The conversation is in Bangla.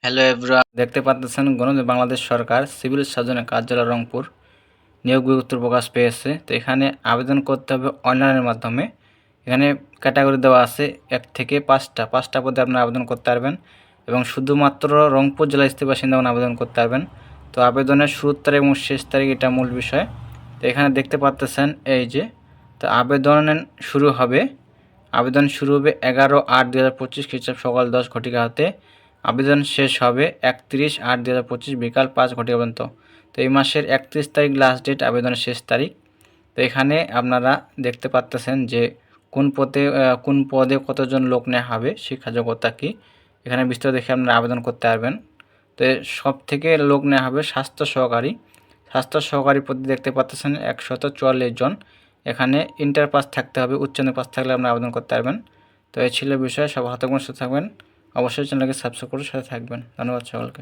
হ্যালো এভরিওয়ান, দেখতে পাচ্ছেন বাংলাদেশ সরকার সিভিল সার্জনের কার্যালয় রংপুর নিয়োগ বিজ্ঞপ্তি প্রকাশ পেয়েছে। তো এখানে আবেদন করতে হবে অনলাইনের মাধ্যমে। এখানে ক্যাটাগরি দেওয়া আছে 1 থেকে 5টা পদে আপনারা আবেদন করতে পারবেন এবং শুধুমাত্র রংপুর জেলার স্থায়ী বাসিন্দাগণ আবেদন করতে পারবেন। তো আবেদনের শুরুর তারিখ এবং শেষ তারিখ এটা মূল বিষয়। তো এখানে দেখতে পাচ্ছেন এই যে, তো আবেদন শুরু হবে 11/8/2025 খ্রিস্টাব্দ সকাল 10 ঘটিকা হতে। আবেদন শেষ হবে 31/8/2025 বিকাল 5 ঘটিকা পর্যন্ত। তো এই মাসের 31 তারিখ লাস্ট ডেট, আবেদনের শেষ তারিখ। তো এখানে আপনারা দেখতে পাচ্ছেন যে কোন পদে কতজন লোক নেওয়া হবে, শিক্ষা যোগ্যতা কী, এখানে বিস্তারিত দেখে আপনারা আবেদন করতে পারবেন। তো সব থেকে লোক নেওয়া হবে স্বাস্থ্য সহকারী পদে দেখতে পাচ্ছেন 144 জন। এখানে ইন্টার পাস থাকতে হবে, উচ্চ মাধ্যমিক পাস থাকলে আপনারা আবেদন করতে পারবেন। তো এই ছিল বিষয়। সব হাতে সুস্থ থাকবেন। অবশ্যই চ্যানেলকে সাবস্ক্রাইব করে সাথে থাকবেন। ধন্যবাদ সকলকে।